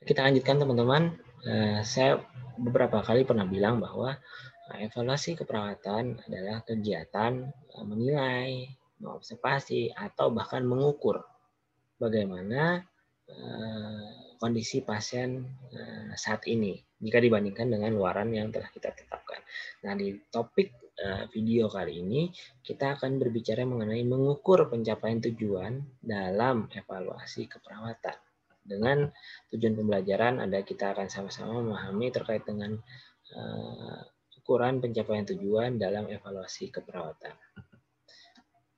Kita lanjutkan teman-teman. Saya beberapa kali pernah bilang bahwa evaluasi keperawatan adalah kegiatan menilai, mengobservasi, atau bahkan mengukur bagaimana kondisi pasien saat ini jika dibandingkan dengan luaran yang telah kita tetapkan. Nah, di topik video kali ini kita akan berbicara mengenai mengukur pencapaian tujuan dalam evaluasi keperawatan. Dengan tujuan pembelajaran ada kita akan sama-sama memahami terkait dengan ukuran pencapaian tujuan dalam evaluasi keperawatan.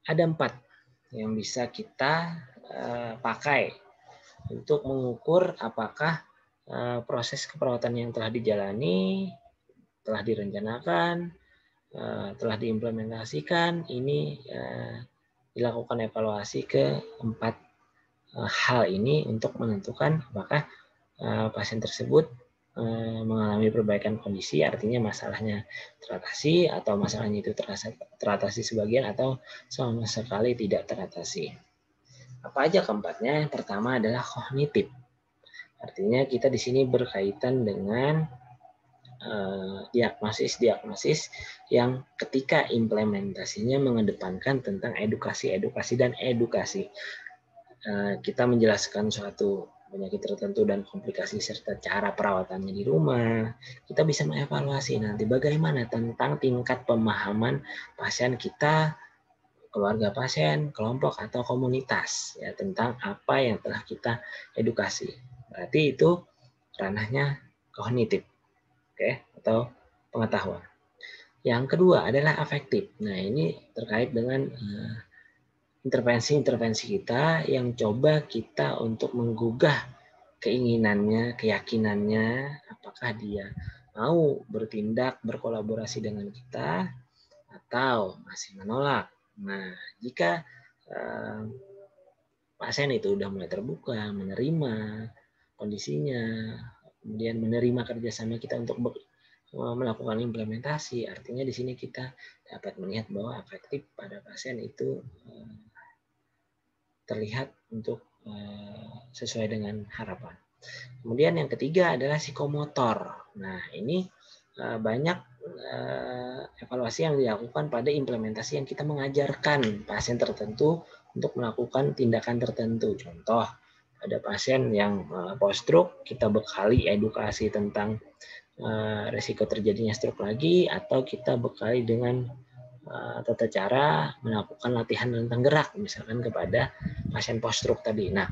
Ada 4 yang bisa kita pakai untuk mengukur apakah proses keperawatan yang telah dijalani, telah direncanakan, telah diimplementasikan, ini dilakukan evaluasi ke 4 hal ini untuk menentukan apakah pasien tersebut mengalami perbaikan kondisi, artinya masalahnya teratasi atau masalahnya itu teratasi sebagian atau sama sekali tidak teratasi. Apa aja keempatnya? Yang pertama adalah kognitif. Artinya kita di sini berkaitan dengan diagnosis yang ketika implementasinya mengedepankan tentang edukasi dan edukasi. Kita menjelaskan suatu penyakit tertentu dan komplikasi serta cara perawatannya di rumah. Kita bisa mengevaluasi nanti bagaimana tentang tingkat pemahaman pasien kita, keluarga pasien, kelompok atau komunitas ya tentang apa yang telah kita edukasi. Berarti itu ranahnya kognitif, oke, atau pengetahuan. Yang kedua adalah afektif. Nah, ini terkait dengan intervensi-intervensi kita yang coba kita untuk menggugah keinginannya, keyakinannya, apakah dia mau bertindak, berkolaborasi dengan kita, atau masih menolak. Nah, jika pasien itu sudah mulai terbuka, menerima kondisinya, kemudian menerima kerjasama kita untuk melakukan implementasi, artinya di sini kita dapat melihat bahwa afektif pada pasien itu terlihat untuk sesuai dengan harapan. Kemudian yang ketiga adalah psikomotor. Nah, ini banyak evaluasi yang dilakukan pada implementasi yang kita mengajarkan pasien tertentu untuk melakukan tindakan tertentu. Contoh, ada pasien yang post-stroke, kita bekali edukasi tentang risiko terjadinya stroke lagi, atau kita bekali dengan tata cara melakukan latihan tentang gerak, misalkan kepada pasien post-stroke tadi. Nah,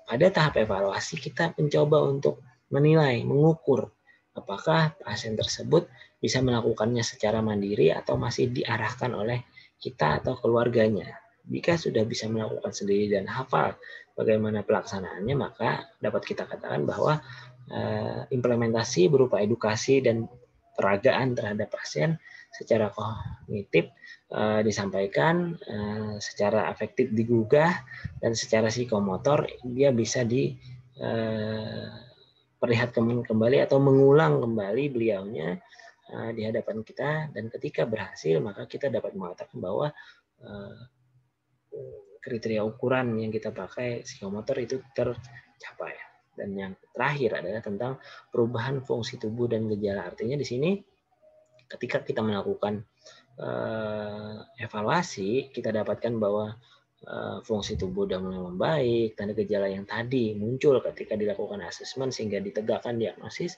pada tahap evaluasi kita mencoba untuk menilai, mengukur apakah pasien tersebut bisa melakukannya secara mandiri atau masih diarahkan oleh kita atau keluarganya. Jika sudah bisa melakukan sendiri dan hafal bagaimana pelaksanaannya, maka dapat kita katakan bahwa implementasi berupa edukasi dan peragaan terhadap pasien secara kognitif disampaikan, secara afektif digugah, dan secara psikomotor dia bisa diperlihatkan kembali atau mengulang kembali beliaunya di hadapan kita, dan ketika berhasil maka kita dapat mengatakan bahwa kriteria ukuran yang kita pakai psikomotor itu tercapai. Dan yang terakhir adalah tentang perubahan fungsi tubuh dan gejala. Artinya di sini ketika kita melakukan evaluasi, kita dapatkan bahwa fungsi tubuh sudah mulai membaik, tanda gejala yang tadi muncul ketika dilakukan asesmen sehingga ditegakkan diagnosis,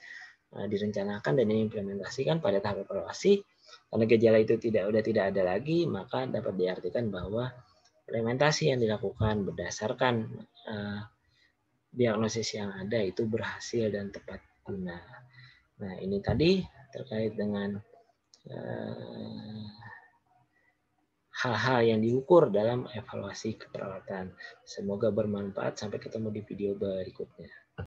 direncanakan dan diimplementasikan pada tahap evaluasi, tanda gejala itu sudah tidak ada lagi, maka dapat diartikan bahwa implementasi yang dilakukan berdasarkan diagnosis yang ada itu berhasil dan tepat guna. Nah, ini tadi terkait dengan hal-hal yang diukur dalam evaluasi keperawatan. Semoga bermanfaat. Sampai ketemu di video berikutnya.